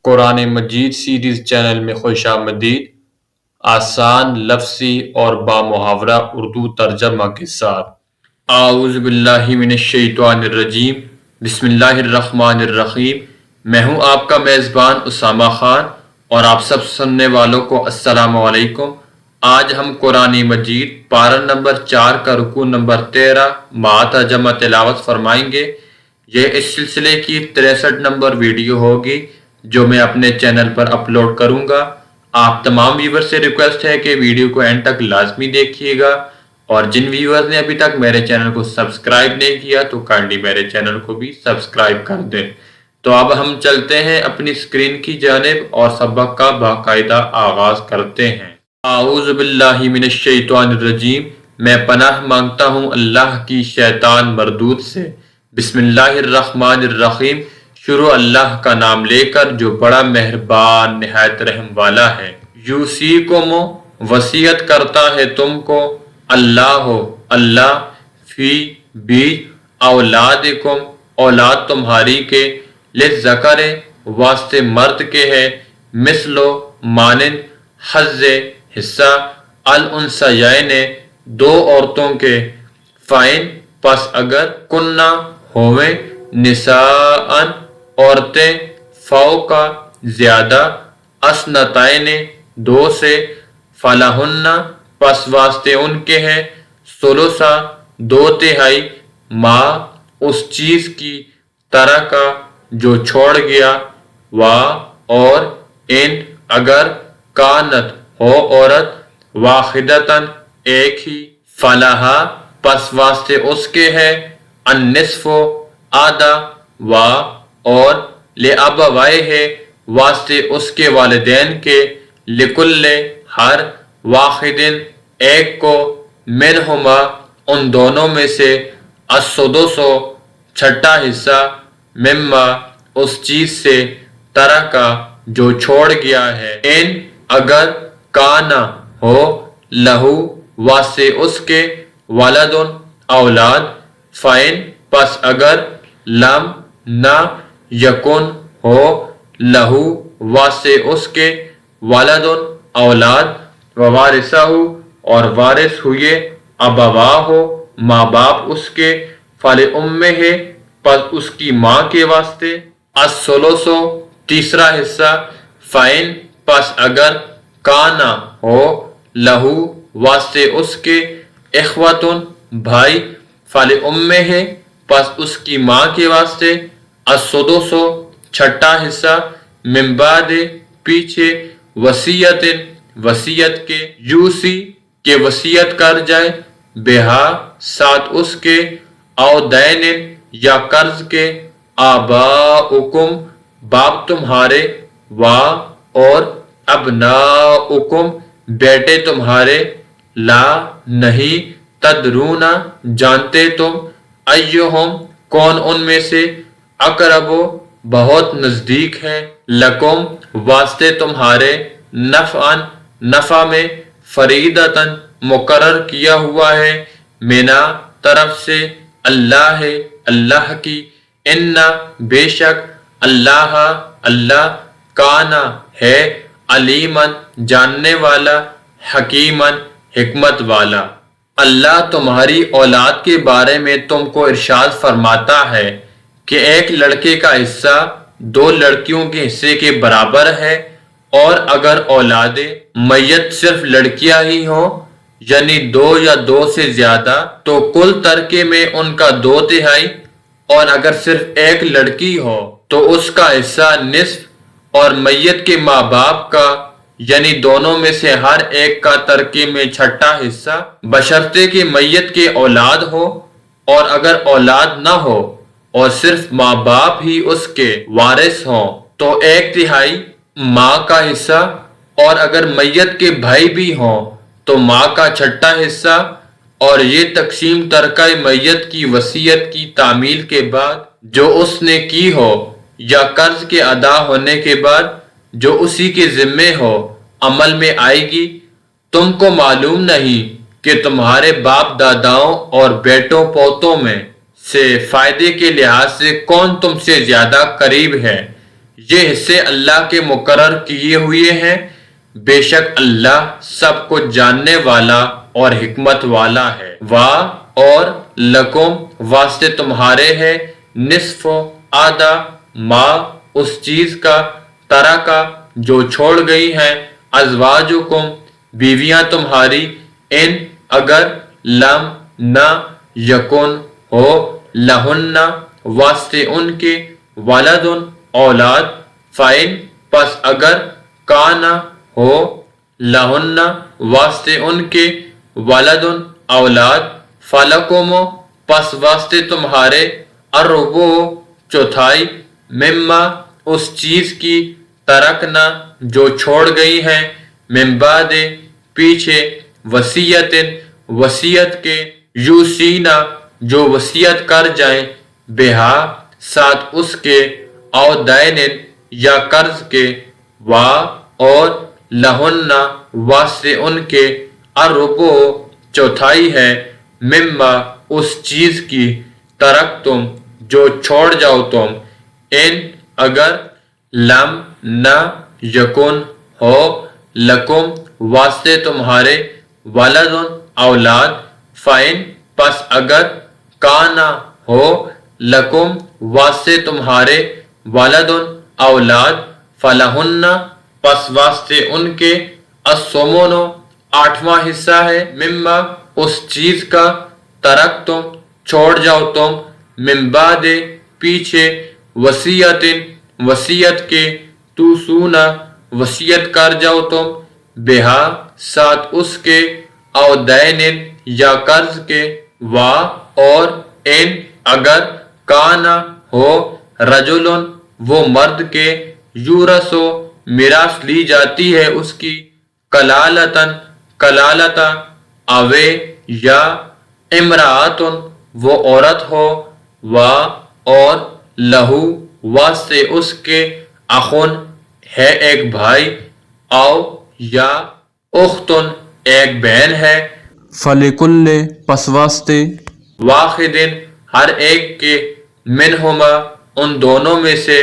قرآن مجید series channel میں خوش آمدید۔ آسان، لفظی اور بامحاورہ اردو ترجمہ کے ساتھ۔ اعوذ باللہ من الشیطان الرجیم، بسم اللہ الرحمن الرحیم۔ میں ہوں آپ کا میزبان اسامہ خان اور آپ سب سننے والوں کو السلام علیکم۔ آج ہم قرآن مجید پارہ نمبر 4 کا رکوع نمبر 13 مع ترجمہ تلاوت فرمائیں گے۔ یہ اس سلسلے کی 63 نمبر ویڈیو ہوگی جو میں اپنے چینل پر اپلوڈ کروں گا۔ آپ تمام ویور سے ریکویسٹ ہے کہ ویڈیو کو اینڈ تک لازمی دیکھیے گا، اور جن ویورز نے ابھی تک میرے چینل کو سبسکرائب نہیں کیا تو کائنڈلی میرے چینل کو بھی سبسکرائب کر دیں۔ تو اب ہم چلتے ہیں اپنی اسکرین کی جانب اور سبق کا باقاعدہ آغاز کرتے ہیں۔ اعوذ باللہ من الشیطان الرجیم، میں پناہ مانگتا ہوں اللہ کی شیطان مردود سے۔ بسم اللہ الرحمن الرحیم، شروع اللہ کا نام لے کر جو بڑا مہربان نہایت رحم والا ہے۔ یوصیکم، وصیت کرتا ہے تم کو اللہ فی بیچ اولادکم، اولاد تمہاری کے، للذکر واسطے مرد کے ہے، مثلو مانند، حظ حصہ، الانثیین دو عورتوں کے، فائن پس اگر، کننا ہوئے، نساء عورتیں، فوق زیادہ، اثنتین دو سے، فلہن پس واسطے ان کے ہے، ثلث دو تہائی، ما اس چیز کی، ترکا جو چھوڑ گیا، وا اور، ان اگر، کانت ہو عورت، واحدتن ایک ہی، فلہا پس واسطے اس کے ہے، النصف آدھا، وا اور، لأبویہ واسطے اس کے والدین کے، لکل ہر، واحد ایک کو، منہما ان دونوں میں سے، السدس چھٹا حصہ، مما اس چیز سے، ترکا جو چھوڑ گیا ہے، ان اگر، کانا ہو، لہو واسطے اس کے، ولدن اولاد، فائن پس اگر، لم نہ، یکن ہو، لہو واسطے اس کے، ولدن اولاد، ووارثہ اور وارث ہوئے، ابواہ ماں باپ اس کے، فلأمہ پس اس کی ماں کے واسطے، الثلث تیسرا حصہ، فائن پس اگر، کانا ہو، لہو واسطے اس کے، اخوتن بھائی، فلأمہ پس اس کی ماں کے واسطے، السدس چھٹا حصہ، من بعد پیچھے، وصیت وصیت کے، یوصی کہ وصیت کر جائے، بہا ساتھ اس کے، او دین یا قرض کے، آباؤکم باپ تمہارے، وا اور، ابناؤکم بیٹے تمہارے، لا نہیں، تدرون جانتے تم، ایہم کون ان میں سے، اقرب بہت نزدیک ہے، لکم واسطے تمہارے، نفعاً نفع میں، فریضۃً مقرر کیا ہوا ہے، منا طرف سے، اللہ کی، ان بے شک، اللہ کانا ہے، علیماً جاننے والا، حکیماً حکمت والا۔ اللہ تمہاری اولاد کے بارے میں تم کو ارشاد فرماتا ہے کہ ایک لڑکے کا حصہ دو لڑکیوں کے حصے کے برابر ہے، اور اگر اولاد میت صرف لڑکیاں ہی ہوں، یعنی دو یا دو سے زیادہ، تو کل ترکے میں ان کا 2/3، اور اگر صرف ایک لڑکی ہو تو اس کا حصہ نصف، اور میت کے ماں باپ کا، یعنی دونوں میں سے ہر ایک کا ترکے میں چھٹا حصہ، بشرطے کہ میت کے اولاد ہو، اور اگر اولاد نہ ہو اور صرف ماں باپ ہی اس کے وارث ہوں تو 1/3 ماں کا حصہ، اور اگر میت کے بھائی بھی ہوں تو ماں کا چھٹا حصہ، اور یہ تقسیم ترکہ میت کی وصیت کی تعمیل کے بعد جو اس نے کی ہو، یا قرض کے ادا ہونے کے بعد جو اسی کے ذمے ہو، عمل میں آئے گی۔ تم کو معلوم نہیں کہ تمہارے باپ داداؤں اور بیٹوں پوتوں میں سے فائدے کے لحاظ سے کون تم سے زیادہ قریب ہے، یہ حصے اللہ کے مقرر کیے ہوئے ہیں، بے شک اللہ سب کو جاننے والا اور حکمت والا ہے۔ اور لکم واسطے تمہارے ہے، نصف آدھا ما اس چیز کا، طرح کا جو چھوڑ گئی ہیں، ازواجکم بیویاں تمہاری، ان اگر لم نہ یکن ہو، لہن واسطے ان کے، ولدن اولاد، فائن پس اگر، کانا ہو، لہن واسطے ان کے، ولدن اولاد، فلکم پس واسطے تمہارے، الربع چوتھائی، مما اس چیز کی، ترکنا جو چھوڑ گئی ہیں، من بعد پیچھے، وصیت وصیت کے، یوسینا جو وصیت کر جائیں، بہا ساتھ اس کے، او دین یا قرض کے، اور لہن واسطے ان کے، الربع چوتھائی ہے، مما اس چیز کی، ترک تم جو چھوڑ جاؤ تم، ان اگر لم نہ یکن ہو، لکم واسطے تمہارے، ولدن اولاد، فائن پس اگر، کانا ہو، لکم واسطے تمہارے، ولدن اولاد، فلہن پس واسطے ان کے، الثمن آٹھواں حصہ ہے، مما اس چیز کا، ترک تم چھوڑ جاؤ تم، من بعد پیچھے، وصیت وصیت کے، توصونا وصیت کر جاؤ تم، بہا ساتھ اس کے، او دین یا قرض کے، اور ان اگر کانا ہو، رجلن وہ مرد کے، یورثو میراث لی جاتی ہے اس کی، کلالتن کلالتا، اوے یا، امراتن وہ عورت ہو، اور لہو واسطے اس کے، اخن ہے ایک بھائی، او یا، اختن ایک بہن ہے، فلکل پس واسطے، واحدن ہر ایک کے، منہما ان دونوں میں سے،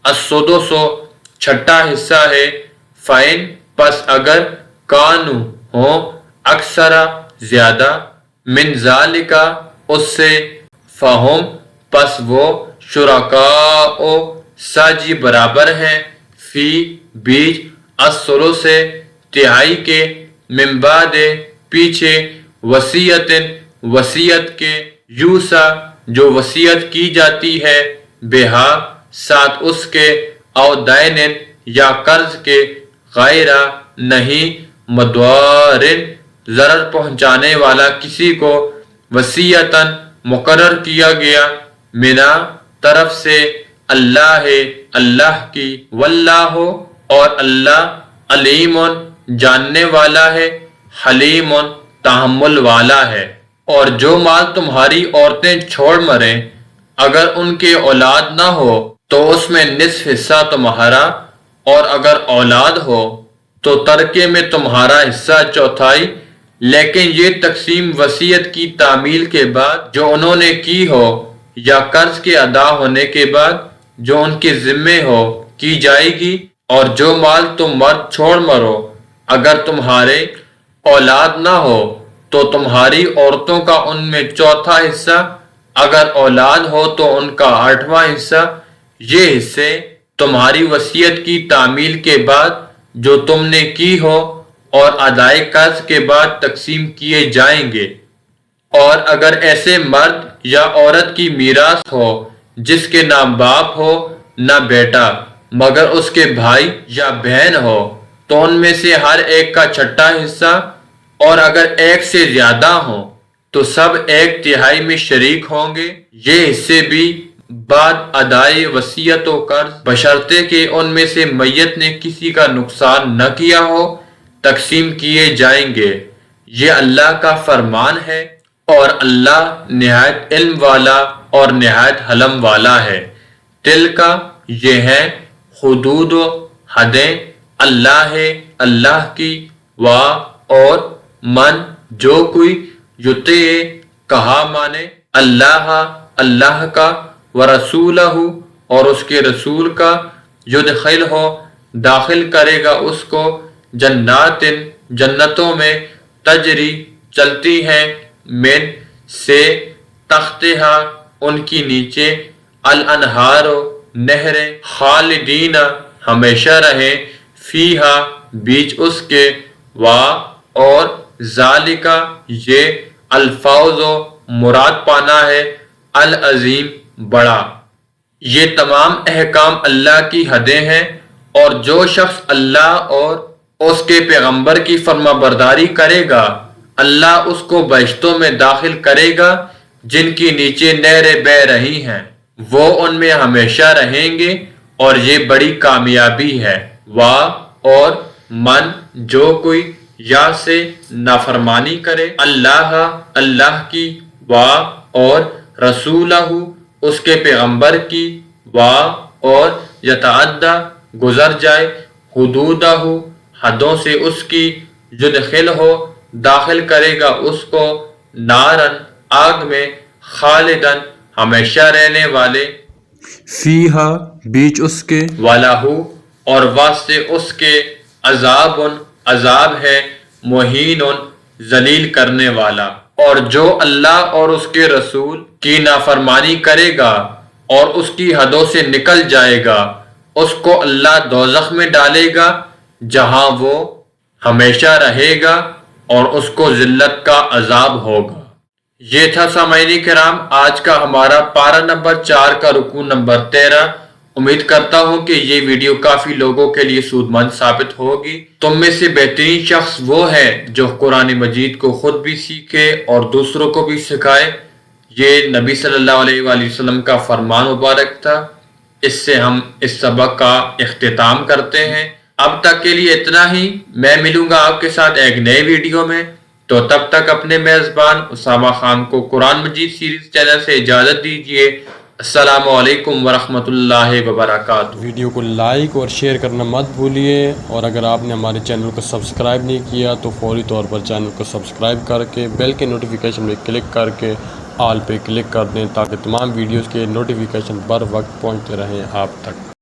السدس چھٹا حصہ ہے، فائن پس اگر، کانو ہوں، اکثرا زیادہ، من ذالکا اس سے، فہم پس وہ، شرکاء ساجی برابر ہیں، فی بیچ، الثلث تہائی کے، من بعد پیچھے، وصیت وصیت کے، یوسا جو وصیت کی جاتی ہے، بہا ساتھ اس کے، او دین یا قرض کے، غیر نہیں، مدوارن ضرر پہنچانے والا کسی کو، وصیتاً مقرر کیا گیا، منا طرف سے، اللہ اللہ کی، واللہ اور اللہ، علیم جاننے والا ہے، حلیم تحمل والا ہے۔ اور جو مال تمہاری عورتیں چھوڑ مریں، اگر ان کے اولاد نہ ہو تو اس میں نصف حصہ تمہارا، اور اگر اولاد ہو تو ترکے میں تمہارا حصہ چوتھائی، لیکن یہ تقسیم وصیت کی تعمیل کے بعد جو انہوں نے کی ہو، یا قرض کے ادا ہونے کے بعد جو ان کے ذمے ہو، کی جائے گی۔ اور جو مال تم مرد چھوڑ مرو، اگر تمہارے اولاد نہ ہو تو تمہاری عورتوں کا ان میں چوتھا حصہ، اگر اولاد ہو تو ان کا آٹھواں حصہ، یہ حصے تمہاری وصیت کی تعمیل کے بعد جو تم نے کی ہو اور ادائے قرض کے بعد تقسیم کیے جائیں گے۔ اور اگر ایسے مرد یا عورت کی میراث ہو جس کے نہ باپ ہو نہ بیٹا مگر اس کے بھائی یا بہن ہو، تو ان میں سے ہر ایک کا چھٹا حصہ، اور اگر ایک سے زیادہ ہوں تو سب ایک تہائی میں شریک ہوں گے۔ یہ حصے بھی بعد ادائے وصیت و قرض، بشرطے کہ ان میں سے میت نے کسی کا نقصان نہ کیا ہو، تقسیم کیے جائیں گے۔ یہ اللہ کا فرمان ہے، اور اللہ نہایت علم والا اور نہایت حلم والا ہے۔ تل کا یہ ہے، حدود و حدیں، اللہ ہے اللہ کی، اور من جو کوئی، یطیع کہا مانے، اللہ اللہ کا، ورسولہ اور اس کے رسول کا، یدخلہ داخل کرے گا اس کو جنات جنتوں میں تجری چلتی ہیں من سے تحتہا ان کی نیچے الانہار نہریں خالدین ہمیشہ رہے فیہا بیچ اس کے اور ذالکا یہ الفوز مراد پانا ہے العظیم بڑا۔ یہ تمام احکام اللہ کی حدیں ہیں، اور جو شخص اللہ اور اس کے پیغمبر کی فرما برداری کرے گا اللہ اس کو بہشتوں میں داخل کرے گا جن کی نیچے نہریں بہہ رہی ہیں، وہ ان میں ہمیشہ رہیں گے، اور یہ بڑی کامیابی ہے۔ اور من جو کوئی یا سے نافرمانی کرے اللہ کی اور رسولہ اس کے پیغمبر کی اور یتعدی گزر جائے حدودہ حدوں سے اس کی یدخلہ داخل کرے گا اس کو نارن آگ میں خالدن ہمیشہ رہنے والے فیہا بیچ اس کے وَلَهُ اور واسطے اس کے عذاب ہے مہین ذلیل کرنے والا۔ اور جو اللہ اور اس کے رسول کی نافرمانی کرے گا اور اس کی حدوں سے نکل جائے گا اس کو اللہ دوزخ میں ڈالے گا جہاں وہ ہمیشہ رہے گا اور اس کو ذلت کا عذاب ہوگا۔ یہ تھا سامعین کرام آج کا ہمارا پارہ نمبر 4 کا رکوع نمبر 13۔ امید کرتا ہوں کہ یہ ویڈیو کافی لوگوں کے لیے سود مند ثابت ہوگی۔ تم میں سے بہترین شخص وہ ہے جو قرآن مجید کو خود بھی سیکھے اور دوسروں کو بھی سکھائے۔ یہ نبی صلی اللہ علیہ وآلہ وسلم کا فرمان مبارک تھا۔ اس سے ہم اس سبق کا اختتام کرتے ہیں۔ اب تک کے لیے اتنا ہی، میں ملوں گا آپ کے ساتھ ایک نئے ویڈیو میں، تو تب تک اپنے میزبان اسامہ خان کو قرآن مجید سیریز چینل سے اجازت دیجیے۔ السلام علیکم ورحمۃ اللہ وبرکاتہ۔ ویڈیو کو لائک اور شیئر کرنا مت بھولیے، اور اگر آپ نے ہمارے چینل کو سبسکرائب نہیں کیا تو فوری طور پر چینل کو سبسکرائب کر کے بیل کے نوٹیفیکیشن پہ کلک کر کے آل پہ کلک کر دیں تاکہ تمام ویڈیوز کے نوٹیفیکیشن بر وقت پہنچتے رہیں آپ تک۔